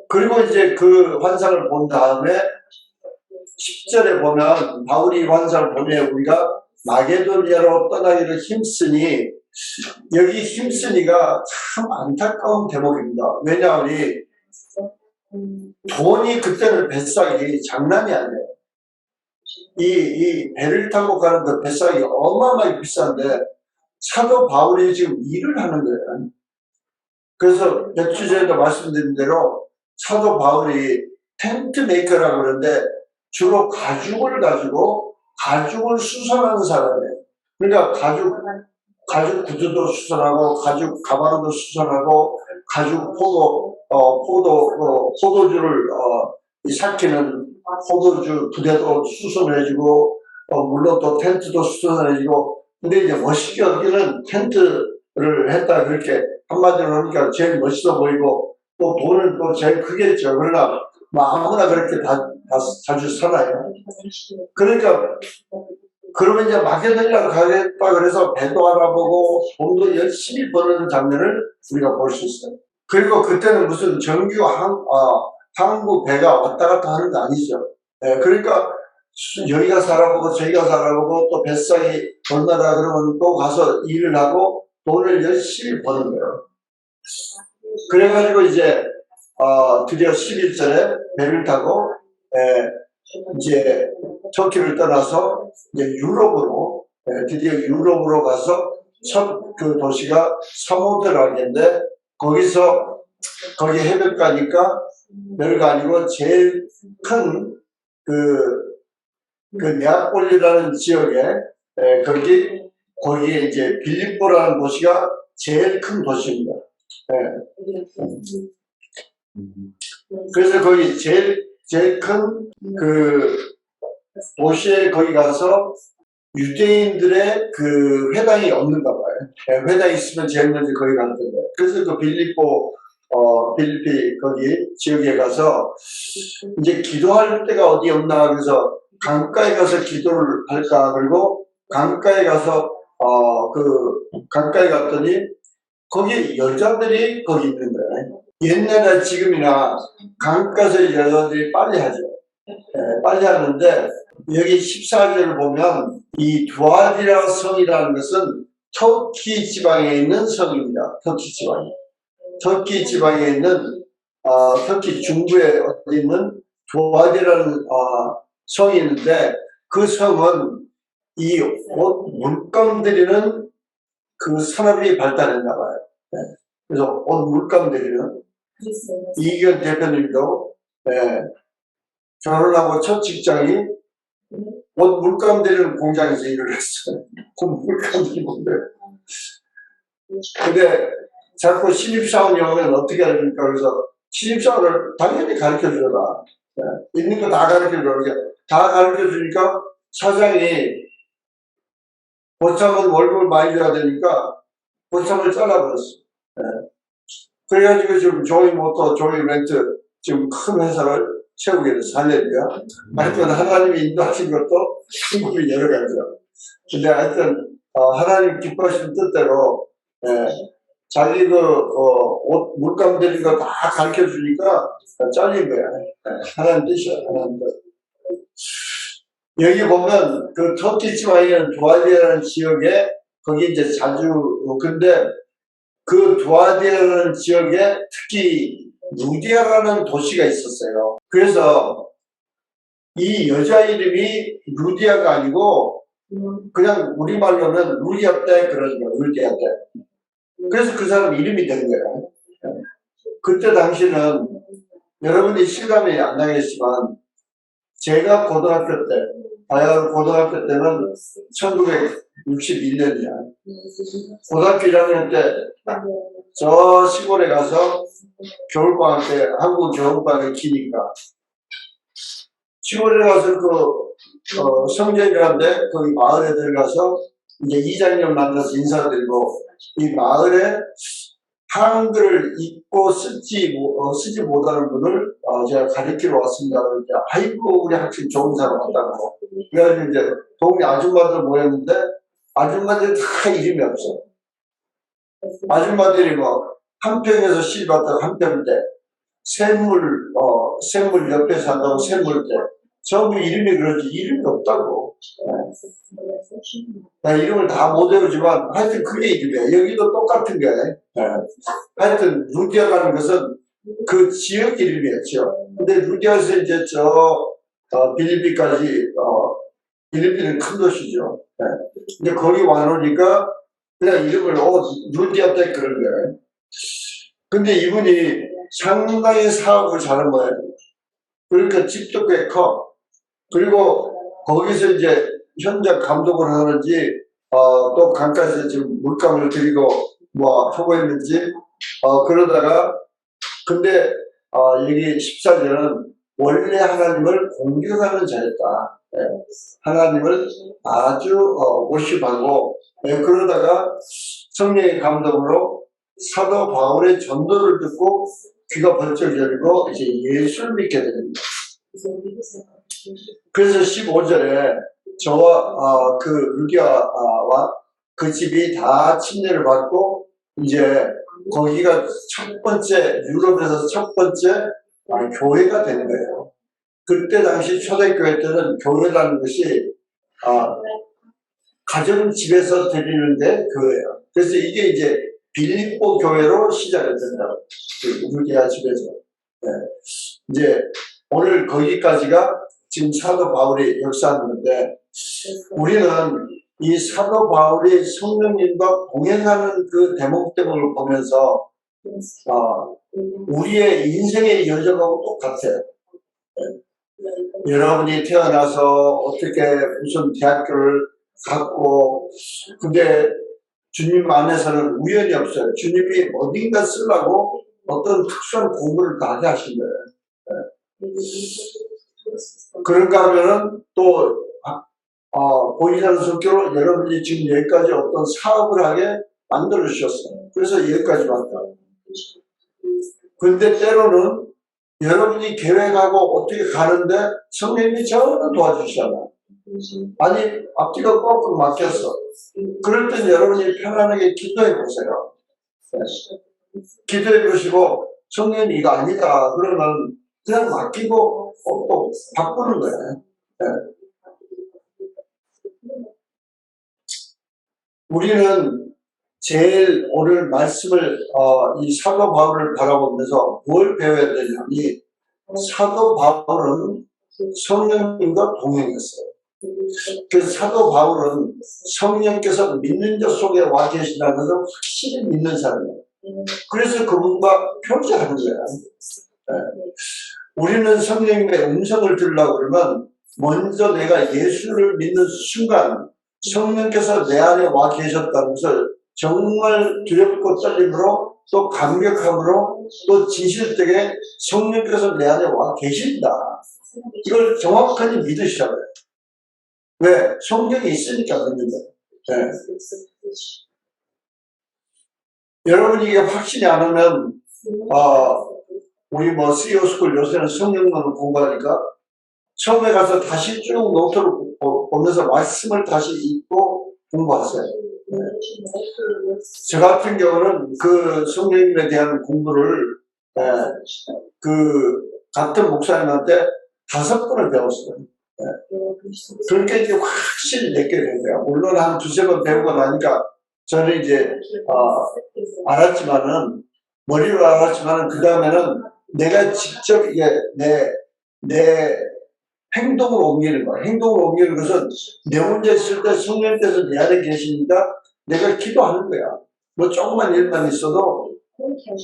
그리고 이제 그 환상을 본 다음에 10절에 보면 바울이 환상을 보면 우리가 마게도냐로 떠나기를 힘쓰니 여기 힘쓰니가 참 안타까운 대목입니다. 왜냐하면 돈이 그때는 뱃삭이 장난이 아니에요. 이 배를 타고 가는 그 뱃삭이 어마어마하게 비싼데 사도 바울이 지금 일을 하는 거예요. 그래서 몇 주 전에도 말씀드린 대로 사도 바울이 텐트 메이커라고 그러는데 주로 가죽을 가지고 가죽을 수선하는 사람이에요. 그러니까 가죽 구두도 수선하고 가죽 가방도 수선하고 가죽 포도주를 삭히는 포도주 부대도 수선해주고 물론 또 텐트도 수선해주고 근데 이제 멋있게 여기는 텐트를 했다 그렇게 한마디로 하니까 제일 멋있어 보이고 또 돈은 또 제일 크겠죠. 그러나 뭐 아무나 그렇게 다 자주 사나요. 그러니까 그러면 이제 마게도냐로 가겠다 그래서 배도 알아보고 돈도 열심히 버는 장면을 우리가 볼 수 있어요. 그리고 그때는 무슨 정규 항구 배가 왔다 갔다 하는 게 아니죠. 그러니까 여기가 살아보고 저기가 살아보고 또 뱃살이 얼마다 그러면 또 가서 일을 하고 돈을 열심히 버는 거예요. 그래가지고 이제 드디어 11절에 배를 타고 이제 터키를 떠나서 이제 유럽으로 드디어 유럽으로 가서 첫 그 도시가 사모드락인데 거기서 거기 해변 가니까 별거 아니고 제일 큰 그 네아폴리라는 지역에 거기에 이제 빌립보라는 도시가 제일 큰 도시입니다. 그래서 거기 제일 큰 그 도시에 거기 가서 유대인들의 그 회당이 없는가 봐요. 회당이 있으면 제일 먼저 거기 가는 텐데. 그래서 그 빌리피 거기 지역에 가서 이제 기도할 때가 어디 없나 그래서 강가에 가서 기도를 할까 그리고 강가에 가서 강가에 갔더니 거기 여자들이 거기 있는 거예요. 옛날에 지금이나 강가에서 여자들이 빨리 하죠. 빨리 하는데 여기 14절을 보면 이 두아디라 성이라는 것은 터키 지방에 있는 성입니다. 터키 지방에 있는 터키 중부에 있는 두아디라는 성이 있는데 그 성은 이 옷 물감 들이는 그 산업이 발달했나 봐요. 그래서 옷 물감 들이는 이기현 대표님도 결혼하고 첫 직장이 옷 물감 들이는 공장에서 일을 했어요. 그 물감 들이는 건데. 근데 자꾸 신입사원이 오면 어떻게 해야 됩니까? 그래서 신입사원을 당연히 가르쳐 주라. 있는 거 다 가르쳐 주라. 다 가르쳐 주니까 사장이 고참은 월급을 많이 줘야 되니까 고참을 잘라버렸어. 그래가지고 지금 조이모터, 조이렌트 지금 큰 회사를 세우게 돼서 살려야 하여튼 하나님이 인도하신 것도 충분히 여러 가지라. 근데 하여튼 하나님 기뻐하시는 뜻대로 자기 옷 물감 들인 거 다 가르쳐 주니까 잘린 거야. 하나님 뜻이야. 하나님 뜻. 여기 보면 그 터키 지방에 있는 두아디라는 지역에 거기 이제 자주 근데 그 두아디라는 지역에 특히 루디아라는 도시가 있었어요. 그래서 이 여자 이름이 루디아가 아니고 그냥 우리말로는 루디아 때 그러는 거예요. 루디아 때. 그래서 그 사람 이름이 된 거예요. 그때 당시는 여러분이 실감이 안 나겠지만 제가 고등학교 때, 바야흐로 고등학교 때는 1961년이야. 고등학교 1학년 때 저 시골에 가서 겨울방학 때 한국 겨울방학이 기니까 시골에 가서 성전이라는데 거기 마을에 들어가서 이제 이장님 만나서 인사드리고 이 마을에 한글을 읽고 쓰지 못하는 분을 제가 가르치러 왔습니다. 그러니까 아이고 우리 학생 좋은 사람 왔다고. 그래가지고 이제 동네 아줌마들 모였는데 아줌마들 다 이름이 없어. 아줌마들이 뭐 한 평에서 씨받다가 한 평대 샘물 옆에 산다고 샘물대 전부 이름이 그러지 이름이 없다고. 나 이름을 다 못 외우지만 하여튼 그게 이름이야. 여기도 똑같은 게. 하여튼 루디아라는 것은 그 지역 이름이었죠. 근데 루디아에서 이제 빌리핀까지 빌리핀은 큰 도시죠. 근데 거기 와놓으니까 그냥 이름을 루디아 때 그런 거예요. 근데 이분이 상당히 사업을 잘한 거예요. 그러니까 집도 꽤 커. 그리고 거기서 이제 현장 감독을 하는지 또 강가에서 지금 물감을 들이고 뭐 하고 있는지 그러다가 근데 여기 14년은 원래 하나님을 공경하는 자였다. 하나님을 아주 워십하고 그러다가 성령의 감동으로 사도 바울의 전도를 듣고 귀가 번쩍 열리고 이제 예수를 믿게 됩니다. 그래서 15절에 저와 그 루디아와 그 집이 다 침례를 받고 이제 거기가 첫 번째 유럽에서 첫 번째 교회가 된 거예요. 그때 당시 초대교회 때는 교회라는 것이 가정집에서 드리는데 교회예요. 그래서 이게 이제 빌립보 교회로 시작이 된다. 루디아 집에서. 네. 이제 오늘 거기까지가 지금 사도 바울이 역사하는데 우리는 이 사도 바울이 성령님과 동행하는 그 대목대목을 보면서 우리의 인생의 여정하고 똑같아요. 여러분이 태어나서 어떻게 무슨 대학교를 갔고 근데 주님 안에서는 우연이 없어요. 주님이 어딘가 쓰려고 어떤 특수한 공부를 다 하게 하신 거예요. 그런가 하면은 또 보이는 성격으로 여러분이 지금 여기까지 어떤 사업을 하게 만들어 주셨어요. 그래서 여기까지 왔다. 근데 때로는 여러분이 계획하고 어떻게 가는데 성령님이 전부 도와주시잖아요. 아니 앞뒤가 꼭 막혔어. 그럴 땐 여러분이 편안하게 기도해 보세요. 기도해 보시고 성령님 이거 아니다 그러면 그냥 맡기고 또 바꾸는 거예요. 네. 우리는 제일 오늘 말씀을 이 사도 바울을 바라보면서 뭘 배워야 되냐니 사도 바울은 성령님과 동행했어요. 그래서 사도 바울은 성령께서 믿는 자 속에 와 계신다는 것을 확실히 믿는 사람이에요. 그래서 그분과 교제하는 거예요. 네. 우리는 성령님의 음성을 들으려고 그러면 먼저 내가 예수를 믿는 순간 성령께서 내 안에 와 계셨다는 것을 정말 두렵고 떨림으로 또 감격함으로 또 진실되게 성령께서 내 안에 와 계신다. 이걸 정확하게 믿으시라고요. 왜? 성령이 있으니까 믿는다. 네. 여러분이 이게 확신이 안 오면 우리 뭐 CEO 스쿨 요새는 성령론을 공부하니까 처음에 가서 다시 쭉 노트를 보면서 말씀을 다시 읽고 공부하세요. 네. 저 같은 경우는 그 성령님에 대한 공부를 그 같은 목사님한테 5번을 배웠어요. 네. 그러니까 이제 확실히 느끼게 된 거야. 물론 한 2-3번 배우고 나니까 저는 이제 알았지만은 머리로 알았지만은 그 다음에는 내가 직접 이게 내 행동으로 옮기는 거야. 행동으로 옮기는 것은 내 혼자 있을 때 성령께서 내 안에 계시니까 내가 기도하는 거야. 뭐 조그만 일만 있어도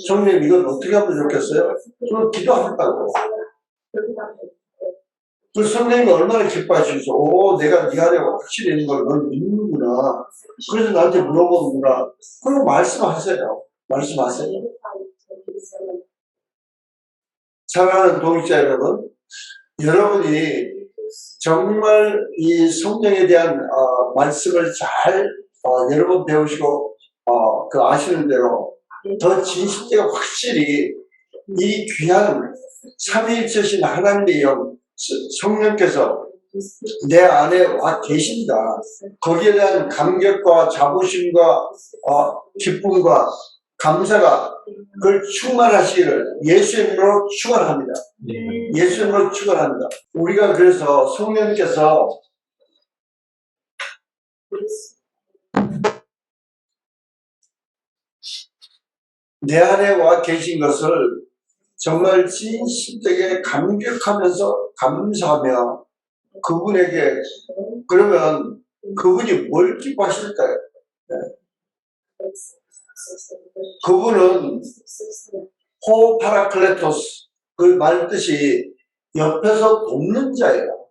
성령 이건 어떻게 하면 좋겠어요? 그럼 기도한다고. 그 성령이 얼마나 기뻐하시겠어. 오, 내가 네 안에 확실히 있는 걸 넌 믿는구나. 그래서 나한테 물어보는구나. 그럼 말씀하세요. 말씀하세요. 사랑하는 동역자 여러분, 여러분이 정말 이 성령에 대한 말씀을 잘 여러 번 배우시고 그 아시는 대로 더 진실되게 확실히 이 귀한 삼위일체신 하나님의 영 성령께서 내 안에 와 계신다. 거기에 대한 감격과 자부심과 기쁨과 감사가 그걸 충만하시기를 예수의 이름으로 축원합니다. 예수의 이름으로 축원합니다. 우리가 그래서 성령께서 내 안에 와 계신 것을 정말 진실되게 감격하면서 감사하며 그분에게 그러면 그분이 뭘 기뻐하실까요? 네. 그분은 호파라클레토스 그 말 뜻이 옆에서 돕는 자예요.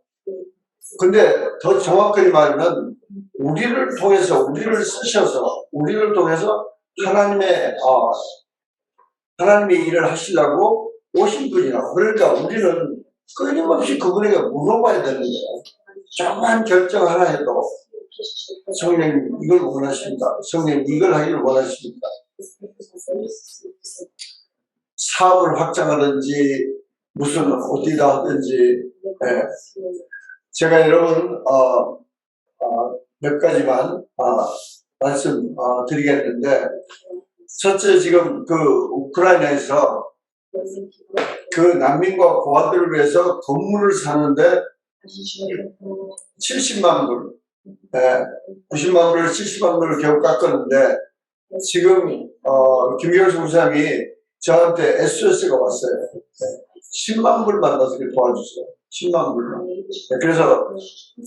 근데 더 정확하게 말하면 우리를 통해서 우리를 쓰셔서 우리를 통해서 하나님의 일을 하시려고 오신 분이라고. 그러니까 우리는 끊임없이 그분에게 물어봐야 되는 거예요. 조그만 결정 하나 해도 성령님 이걸 원하십니다. 성령님 이걸 하기를 원하십니다. 사업을 확장하든지 무슨 어디다 하든지 제가 여러분 몇 가지만 말씀 드리겠는데 첫째 지금 그 우크라이나에서 그 난민과 고아들을 위해서 건물을 사는데 70만 불 90만 불을 70만 불을 겨우 깎았는데 지금 김경수 목사님이 저한테 SOS가 왔어요. 10만 불만 넣어서 도와주세요. 10만 불만. 그래서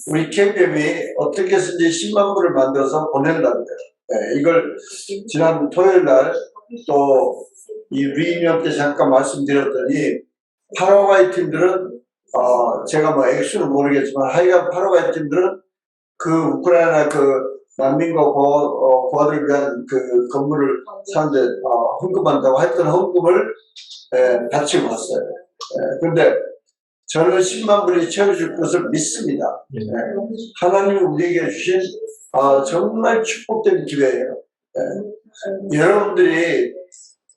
우리 KPM이 어떻게 해서든지 10만 불을 만들어서 보낸다고 해요. 이걸 지난 토요일 날 또 이 리유니언 때 잠깐 말씀드렸더니 파라과이 팀들은 제가 뭐 액수는 모르겠지만 하여간 파라과이 팀들은 그 우크라이나 그 난민과 고아들을 위한 그 건물을 사는데 헌금한다고 했던 헌금을 바치고 왔어요. 그런데 저는 10만 불이 채워줄 것을 믿습니다. 하나님이 우리에게 주신 정말 축복된 기회예요. 여러분들이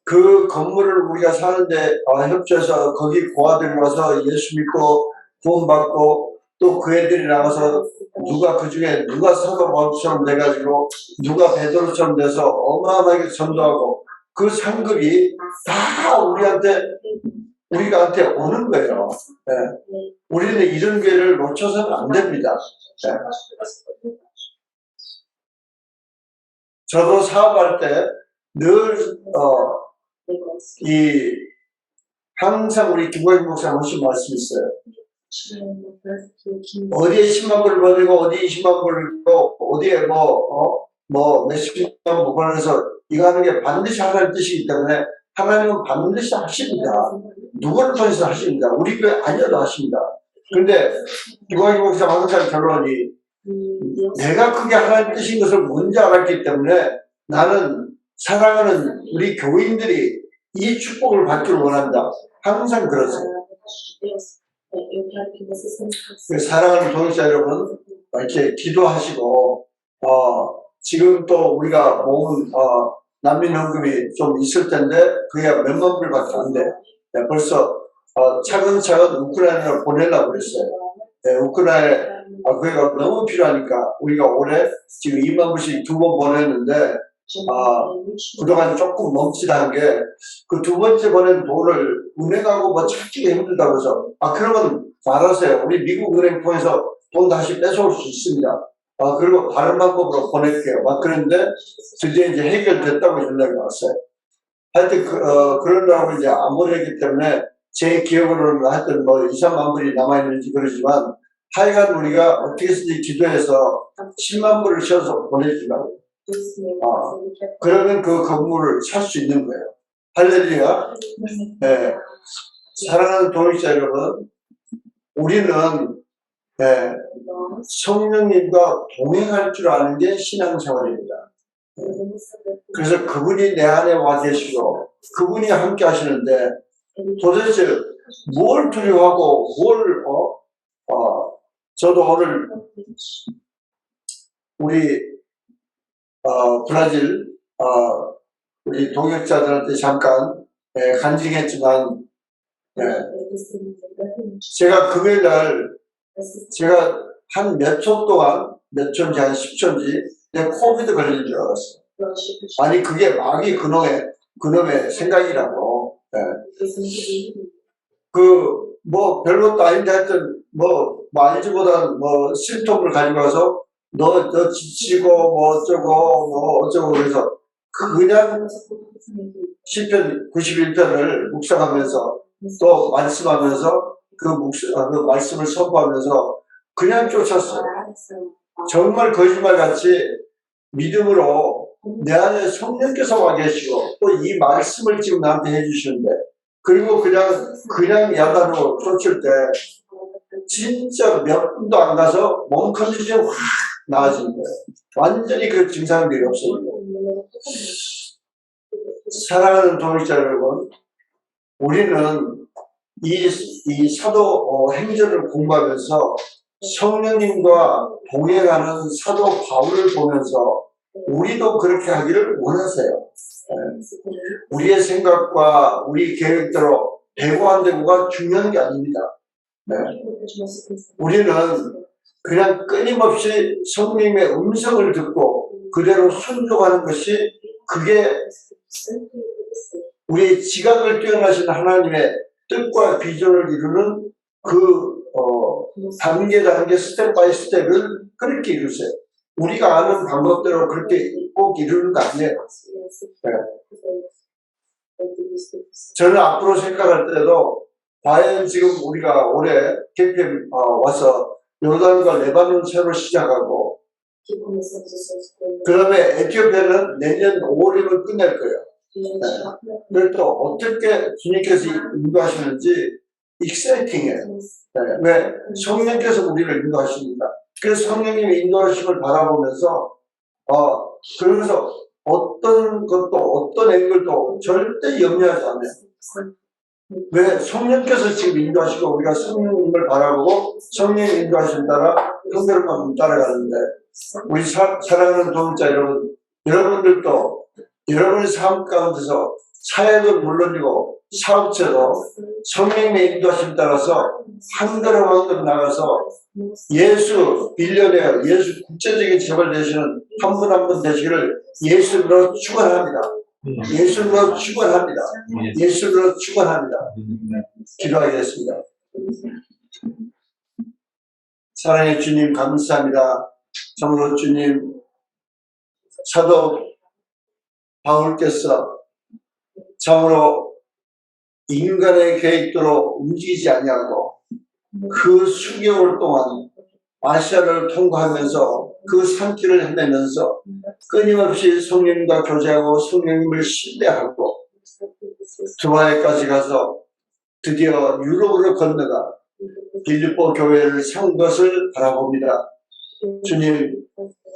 그 건물을 우리가 사는데 협조해서 거기 고아들이 와서 예수 믿고 구원받고 또 그 애들이 나와서 누가 그 중에 누가 사도 바울처럼 돼가지고 누가 베드로처럼 돼서 어마어마하게 전도하고 그 상급이 다 우리한테 오는 거예요. 우리는 이런 기회를 놓쳐서는 안 됩니다. 저도 사업할 때 늘 항상 우리 김광희 목사님 하신 말씀이 있어요. 어디에 10만 불을 버리고 어디에 20만 불을 버리고 어디에 몇십만 불 벌어서 이거 하는 게 반드시 하나님 뜻이기 때문에 하나님은 반드시 하십니다. 누구를 통해서 하십니다. 우리 교회 아니어도 하십니다. 근데 김광희 목사님 항상 결론이 내가 그게 하나님 뜻인 것을 먼저 알았기 때문에 나는 사랑하는 우리 교인들이 이 축복을 받기를 원한다. 항상 그러세요. 사랑하는 동역자 여러분, 이렇게 기도하시고 지금 또 우리가 모은 난민 헌금이 좀 있을 텐데 그게 몇만 불밖에 안 돼. 벌써 차근차근 우크라이나로 보내려고 그랬어요. 우크라이나에 그게가 너무 필요하니까 우리가 올해 지금 2만 불씩 2번 보냈는데 그동안 조금 멈칫한 게 그 두 번째 보낸 돈을 은행하고 뭐 찾기가 힘들다고 해서 그러면 말하세요. 우리 미국 은행 통해서 돈 다시 뺏어올 수 있습니다. 그리고 다른 방법으로 보낼게요. 그런데 드디어 이제 해결됐다고 연락이 왔어요. 하여튼 그러려고 이제 안 보내기 때문에 제 기억으로는 하여튼 뭐 2, 3만 불이 남아있는지 그러지만 하여간 우리가 어떻게 해서든지 기도해서 10만 불을 채워서 보내주려고. 그러면 그 건물을 살 수 있는 거예요. 할렐루야. 네. 사랑하는 동역자 여러분, 우리는 네, 성령님과 동행할 줄 아는 게 신앙생활입니다. 그래서 그분이 내 안에 와 계시고 그분이 함께 하시는데 도대체 뭘 두려워하고 저도 오늘 우리 브라질 우리 동역자들한테 잠깐 간증했지만 제가 금요일날 제가 한 몇 초 동안 몇 초인지 한 10초인지 내 코비드 걸린 줄 알았어요. 아니 그게 마귀 그놈의 생각이라고. 그 뭐 별것도 아닌데 하여튼 뭐 알지보단 뭐 심통을 가지고 와서 너 지치고 뭐 어쩌고 그래서 그냥 시편 91편을 묵상하면서 또 말씀하면서 그 말씀을 선포하면서 그냥 쫓았어요. 정말 거짓말같이 믿음으로 내 안에 성령께서 와 계시고 또 이 말씀을 지금 나한테 해주시는데 그리고 그냥 야단으로 쫓을 때 진짜 몇 분도 안 가서 몸 컨디션이 확 나아지는 거예요. 완전히 그 증상들이 없어지고. 사랑하는 동역자 여러분, 우리는 이 사도 행전을 공부하면서 성령님과 동행하는 사도 바울을 보면서 우리도 그렇게 하기를 원하세요. 우리의 생각과 우리 계획대로 되고 안 되고가 중요한 게 아닙니다. 네. 우리는 그냥 끊임없이 성령님의 음성을 듣고 그대로 순종하는 것이 그게 우리 지각을 뛰어나신 하나님의 뜻과 비전을 이루는 그 단계 스텝 바이 스텝을 그렇게 이루세요. 우리가 아는 방법대로 그렇게 꼭 이루는 거 아니에요. 네. 저는 앞으로 생각할 때도 과연 지금 우리가 올해 캠핑 와서 요단과 레바논 새로 시작하고 그다음에 에티오피아는 내년 5월이면 끝낼 거예요. 네. 그래서 또 어떻게 주님께서 인도하시는지 익사이팅해요. 네. 왜? 성령께서 우리를 인도하십니다. 그래서 성령님의 인도하심을 바라보면서 그러면서 어떤 것도 어떤 앵글도 절대 염려하지 않아요. 왜? 성령께서 지금 인도하시고 우리가 성령님을 바라보고 성령의 인도하심 따라 형제를 따라가는데 우리 사랑하는 동역자 여러분, 여러분들도 여러분의 삶 가운데서 사역은 물론이고 사업체도 성령의 인도하심 따라서 한 걸음 한 걸음 나가서 예수 빌려내어 예수 국제적인 재벌 되시는 한 분 한 분 되시기를 예수로 축원합니다. 예수로 축원합니다. 예수로 축원합니다. 기도하겠습니다. 사랑의 주님 감사합니다. 참으로 주님 사도 바울께서 참으로 인간의 계획대로 움직이지 아니하고 그 수개월 동안 아시아를 통과하면서 그 산길을 헤매면서 끊임없이 성령님과 교제하고 성령님을 신뢰하고 두바이까지 가서 드디어 유럽으로 건너가 빌립보 교회를 세운 것을 바라봅니다. 주님,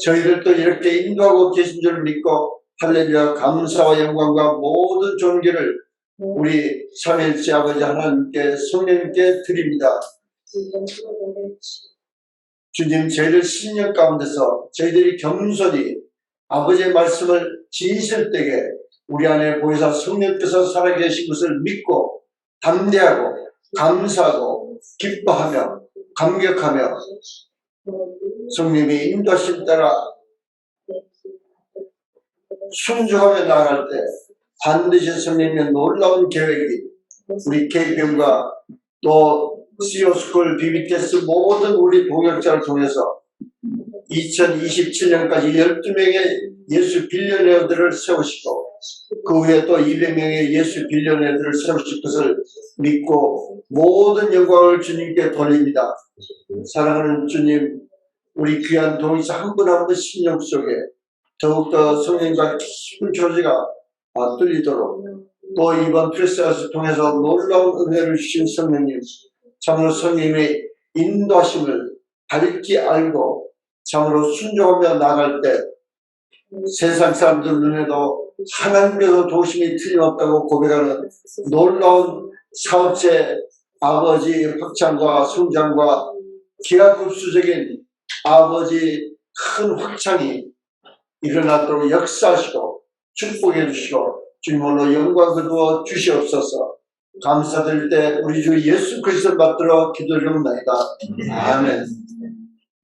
저희들도 이렇게 인도하고 계신 줄 믿고 할렐루야 감사와 영광과 모든 존귀를 우리 삼일째 아버지 하나님께 성령님께 드립니다. 주님, 저희들 신령 가운데서 저희들이 겸손히 아버지의 말씀을 진실되게 우리 안에 보이사 성령께서 살아계신 것을 믿고 담대하고 감사하고 기뻐하며 감격하며 성령님의 인도하심 따라 순종하며 나아갈 때 반드시 성령님의 놀라운 계획이 우리 KPM과 또 CEO스쿨 BBTS 모든 우리 동역자를 통해서 2027년까지 12명의 예수 빌리어너들을 세우시고 그 후에 또 200명의 예수 빌리어너들을 세우실 것을 믿고 모든 영광을 주님께 돌립니다. 사랑하는 주님, 우리 귀한 동의자 한 분 한 분 심령 속에 더욱더 성령과 깊은 교제가 뚫리도록 또 이번 프레스아스 통해서 놀라운 은혜를 주신 성령님, 참으로 성령님의 인도하심을 밝게 알고 참으로 순종하며 나갈 때 세상 사람들 눈에도 하나님께서 도심이 틀림없다고 고백하는 놀라운 사업체 아버지 확장과 성장과 기하급수적인 아버지 큰 확장이 일어나도록 역사하시고 축복해 주시고 주님으로 영광 거두어 주시옵소서. 감사드릴 때 우리 주 예수 그리스도 받들어 기도드립니다. 아멘.